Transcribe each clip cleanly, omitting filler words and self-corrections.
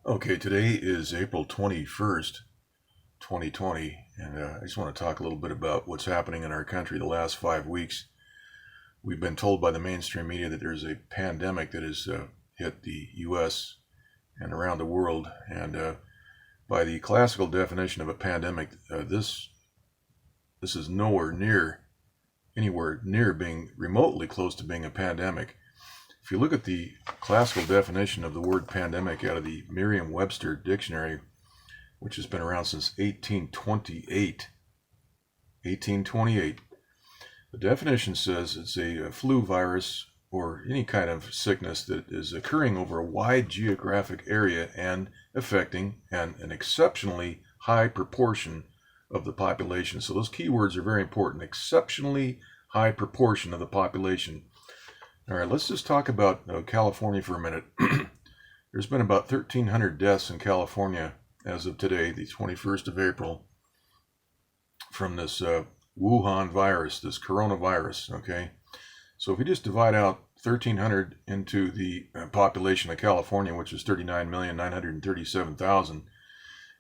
Okay, today is April 21st, 2020, and I just want to talk a little bit about what's happening in our country the last 5 weeks. We've been told by the mainstream media that there's a pandemic that has hit the U.S. and around the world, and by the classical definition of a pandemic, this is anywhere near being remotely close to being a pandemic. If you look at the classical definition of the word pandemic out of the Merriam-Webster dictionary, which has been around since 1828, the definition says it's a flu virus or any kind of sickness that is occurring over a wide geographic area and affecting an exceptionally high proportion of the population. So those keywords are very important. Exceptionally high proportion of the population. All right, let's just talk about California for a minute. There's been about 1,300 deaths in California as of today, the 21st of April, from this Wuhan virus, this coronavirus, okay? So if we just divide out 1,300 into the population of California, which is 39,937,000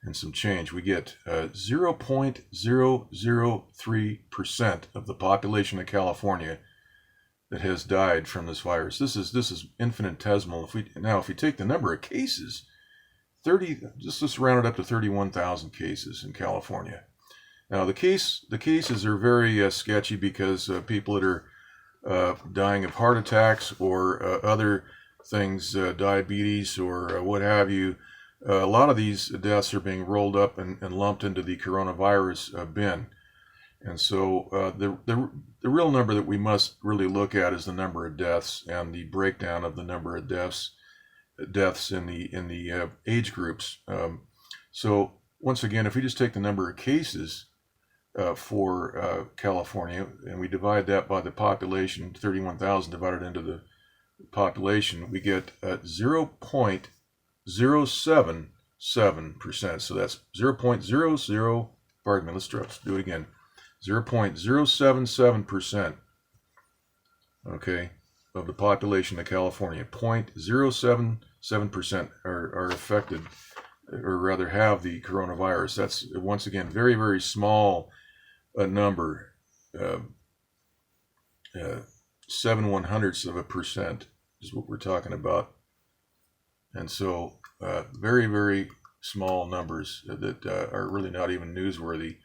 and some change, we get 0.003% of the population of California that has died from this virus. This is infinitesimal. If we take the number of cases, let's round it up to 31,000 cases in California. Now the cases are very sketchy because people that are dying of heart attacks or other things, diabetes or what have you, a lot of these deaths are being rolled up and lumped into the coronavirus bin. And so the real number that we must really look at is the number of deaths and the breakdown of the number of deaths in the age groups. So once again, if we just take the number of cases for California and we divide that by the population, 31,000 divided into the population, we get 0.077%. So that's 0.00. Pardon me. Let's do it again. 0.077%, okay, of the population of California. 0.077% are affected, or rather have the coronavirus. That's, once again, very, very small number. 0.07% is what we're talking about. And so very, very small numbers that are really not even newsworthy.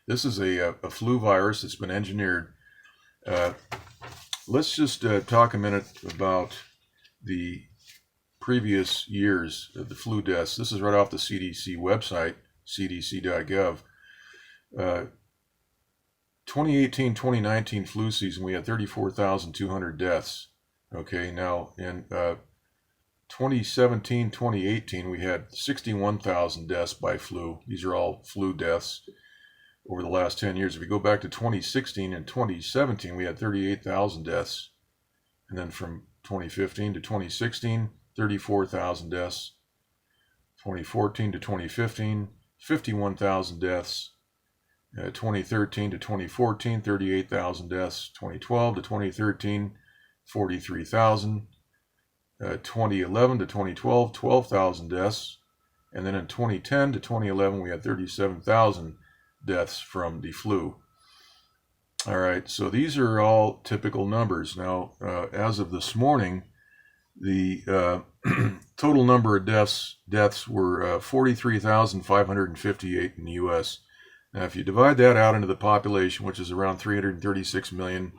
This is a flu virus that's been engineered. Let's just talk a minute about the previous years of the flu deaths. This is right off the CDC website, cdc.gov. 2018-2019 flu season, we had 34,200 deaths. Okay, now in 2017-2018, we had 61,000 deaths by flu. These are all flu deaths over the last 10 years. If we go back to 2016 and 2017, we had 38,000 deaths. And then from 2015 to 2016, 34,000 deaths. 2014 to 2015, 51,000 deaths. 2013 to 2014, 38,000 deaths. 2012 to 2013, 43,000. 2011 to 2012, 12,000 deaths. And then in 2010 to 2011, we had 37,000 deaths from the flu. All right, so these are all typical numbers. Now, as of this morning, the total number of deaths were 43,558 in the U.S. Now, if you divide that out into the population, which is around 336 million,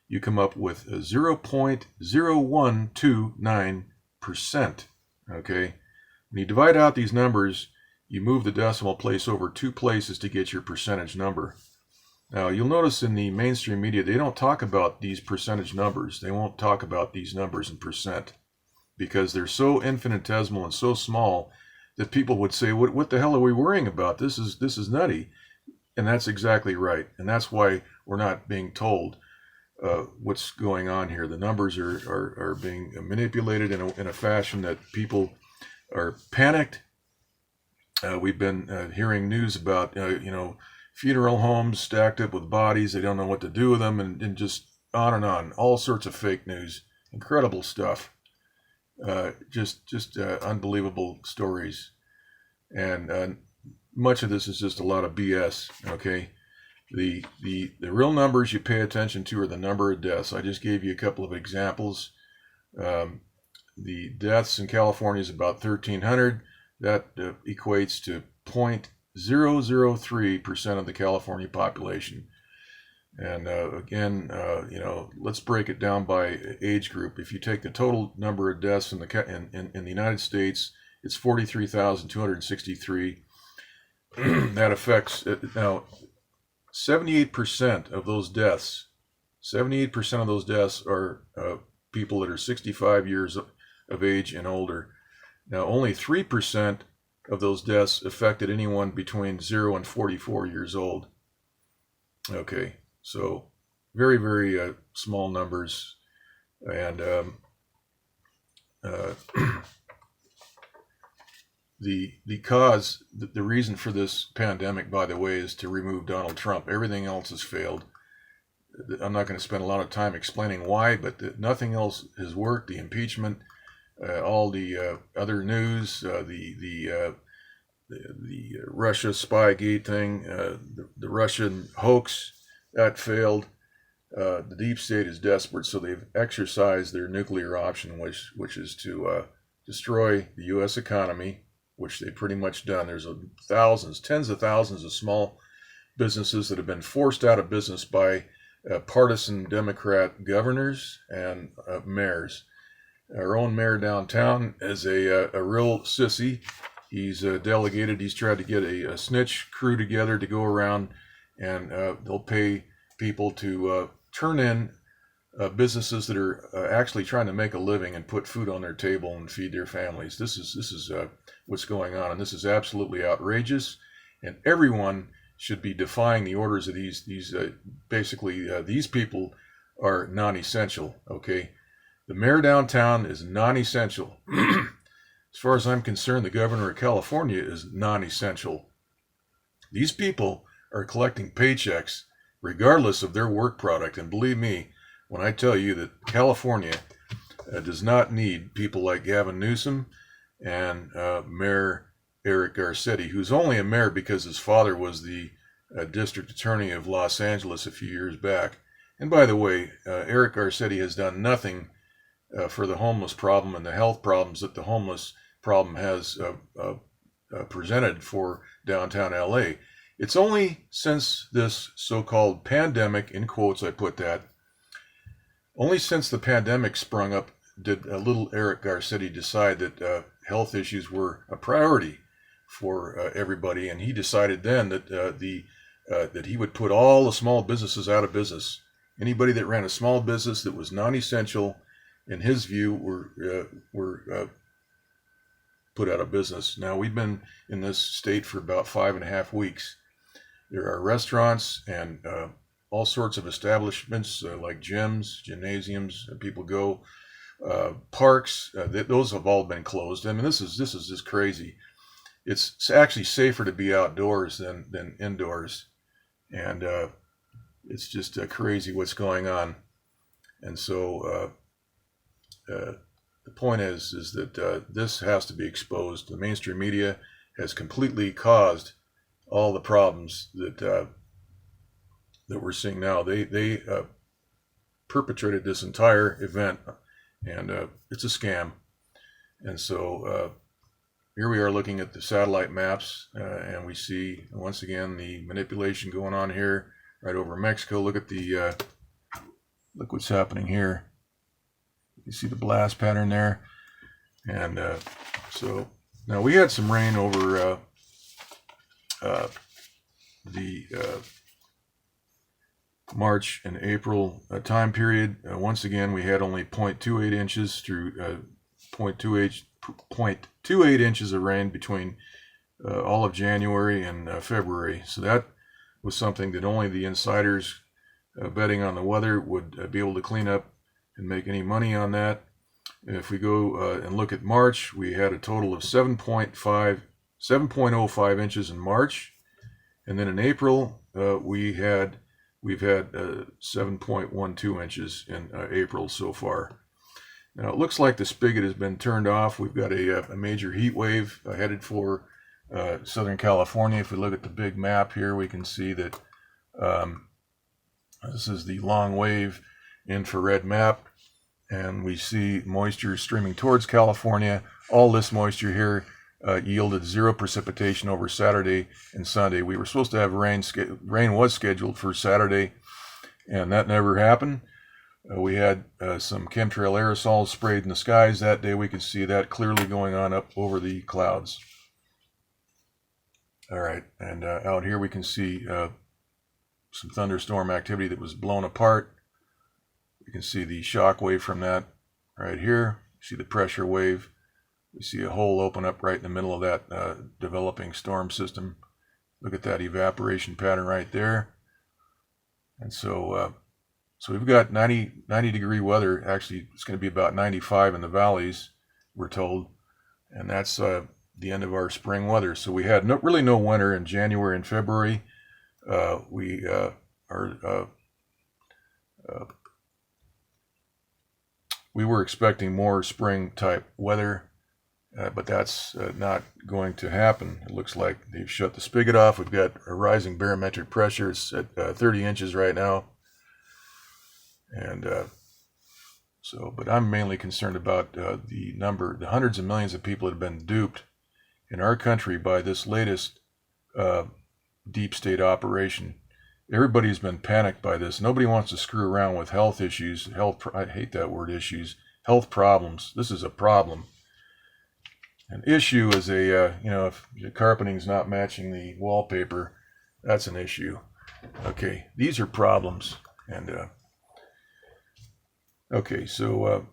you come up with 0.0129%. Okay, when you divide out these numbers, you move the decimal place over 2 places to get your percentage number. Now, you'll notice in the mainstream media, they don't talk about these percentage numbers. They won't talk about these numbers in percent because they're so infinitesimal and so small that people would say, what the hell are we worrying about? This is nutty. And that's exactly right. And that's why we're not being told what's going on here. The numbers are being manipulated in a fashion that people are panicked. We've been hearing news about, funeral homes stacked up with bodies. They don't know what to do with them, and just on and on. All sorts of fake news. Incredible stuff. Just unbelievable stories, and much of this is just a lot of BS. Okay, the real numbers you pay attention to are the number of deaths. I just gave you a couple of examples. The deaths in California is about 1,300. That equates to 0.003% of the California population. And again, let's break it down by age group. If you take the total number of deaths in the United States, it's 43,263. That affects now 78% of those deaths. 78% of those deaths are people that are 65 years of age and older. Now, only 3% of those deaths affected anyone between 0 and 44 years old. Okay, so very, very small numbers. And the reason for this pandemic, by the way, is to remove Donald Trump. Everything else has failed. I'm not going to spend a lot of time explaining why, but nothing else has worked. The impeachment, all the other news, the Russia Spygate thing, the Russian hoax, that failed. The deep state is desperate, so they've exercised their nuclear option, which is to destroy the U.S. economy, which they've pretty much done. There's thousands, tens of thousands of small businesses that have been forced out of business by partisan Democrat governors and mayors. Our own mayor downtown is a real sissy. He's delegated. He's tried to get a snitch crew together to go around, and they'll pay people to turn in businesses that are actually trying to make a living and put food on their table and feed their families. This is what's going on, and this is absolutely outrageous. And everyone should be defying the orders of these people are non-essential. Okay, the mayor downtown is non-essential. As far as I'm concerned, the governor of California is non-essential. These people are collecting paychecks regardless of their work product. And believe me, when I tell you that California does not need people like Gavin Newsom and Mayor Eric Garcetti, who's only a mayor because his father was the district attorney of Los Angeles a few years back. And by the way, Eric Garcetti has done nothing for the homeless problem and the health problems that the homeless problem has presented for downtown LA. It's only since this so-called pandemic, in quotes I put that, only since the pandemic sprung up did little Eric Garcetti decide that health issues were a priority for everybody, and he decided then that that he would put all the small businesses out of business. Anybody that ran a small business that was non-essential, in his view, were put out of business. Now, we've been in this state for about 5.5 weeks. There are restaurants and all sorts of establishments like gyms, gymnasiums, people go, parks. Those have all been closed. I mean, this is just crazy. It's actually safer to be outdoors than indoors, and it's just crazy what's going on. And so the point is that this has to be exposed. The mainstream media has completely caused all the problems that we're seeing now. They perpetrated this entire event, and it's a scam. And so here we are looking at the satellite maps, and we see once again the manipulation going on here right over Mexico. Look at the look what's happening here. You see the blast pattern there, and so now we had some rain over the March and April time period. Once again, we had only 0.28 inches through 0.28 inches of rain between all of January and February. So that was something that only the insiders betting on the weather would be able to clean up and make any money on that. If we go and look at March, we had a total of 7.05 inches in March, and then in April we've had 7.12 inches in April so far. Now, it looks like the spigot has been turned off. We've got a major heat wave headed for Southern California. If we look at the big map here, we can see that this is the long wave infrared map, and we see moisture streaming towards California. All this moisture here yielded zero precipitation over Saturday and Sunday. We were supposed to have rain. Rain was scheduled for Saturday, and that never happened. We had some chemtrail aerosols sprayed in the skies that day. We could see that clearly going on up over the clouds. All right, and out here we can see some thunderstorm activity that was blown apart. You can see the shock wave from that right here. You see the pressure wave. We see a hole open up right in the middle of that developing storm system. Look at that evaporation pattern right there. And so we've got 90 degree weather. Actually, it's going to be about 95 in the valleys, we're told. And that's the end of our spring weather. So we had really no winter in January and February. We were expecting more spring type weather, but that's not going to happen. It looks like they've shut the spigot off. We've got a rising barometric pressure. It's at 30 inches right now. And but I'm mainly concerned about the hundreds of millions of people that have been duped in our country by this latest deep state operation. Everybody's been panicked by this. Nobody wants to screw around with health issues. I hate that word, issues. Health problems. This is a problem. An issue is if the carpeting's not matching the wallpaper, that's an issue. Okay, these are problems. And okay, so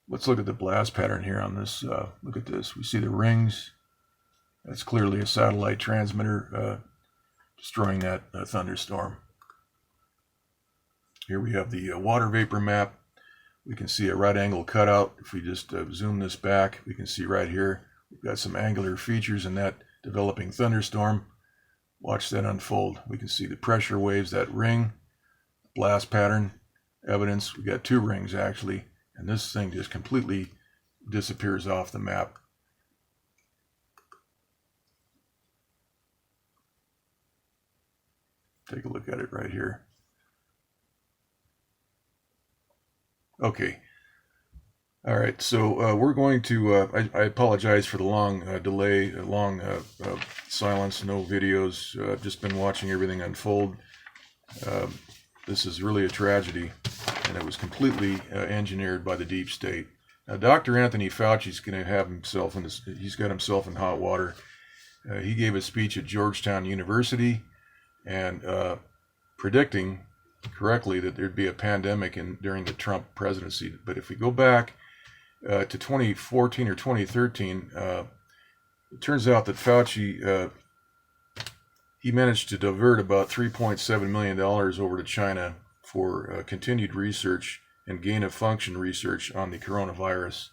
let's look at the blast pattern here on this. Look at this. We see the rings. That's clearly a satellite transmitter destroying that thunderstorm. Here we have the water vapor map. We can see a right angle cutout. If we just zoom this back, we can see right here, we've got some angular features in that developing thunderstorm. Watch that unfold. We can see the pressure waves, that ring, blast pattern, evidence. We've got two rings actually, and this thing just completely disappears off the map. Take a look at it right here. Okay. All right. So we're going to, I apologize for the long delay, long silence, no videos. I've just been watching everything unfold. This is really a tragedy, and it was completely engineered by the deep state. Now, Dr. Anthony Fauci's going to have himself in this, he's got himself in hot water. He gave a speech at Georgetown University and predicting correctly that there'd be a pandemic during the Trump presidency. But if we go back to 2014 or 2013, it turns out that Fauci, he managed to divert about $3.7 million over to China for continued research and gain-of-function research on the coronavirus.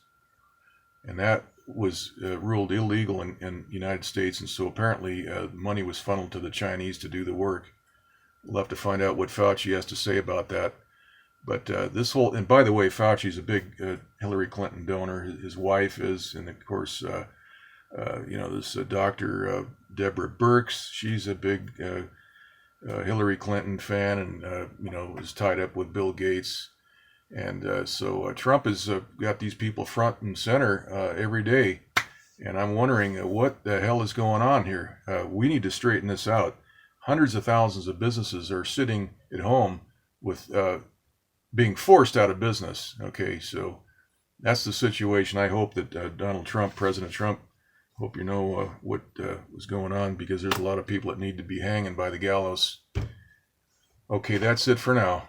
And that was ruled illegal in the United States, and so apparently money was funneled to the Chinese to do the work. We'll have to find out what Fauci has to say about that. But this whole, and by the way, Fauci's a big Hillary Clinton donor. His wife is, and of course, this Dr. Deborah Birx, she's a big Hillary Clinton fan, and is tied up with Bill Gates. And so Trump has got these people front and center every day. And I'm wondering what the hell is going on here. We need to straighten this out. Hundreds of thousands of businesses are sitting at home with being forced out of business. Okay, so that's the situation. I hope that President Trump, hope you know what was going on, because there's a lot of people that need to be hanging by the gallows. Okay, that's it for now.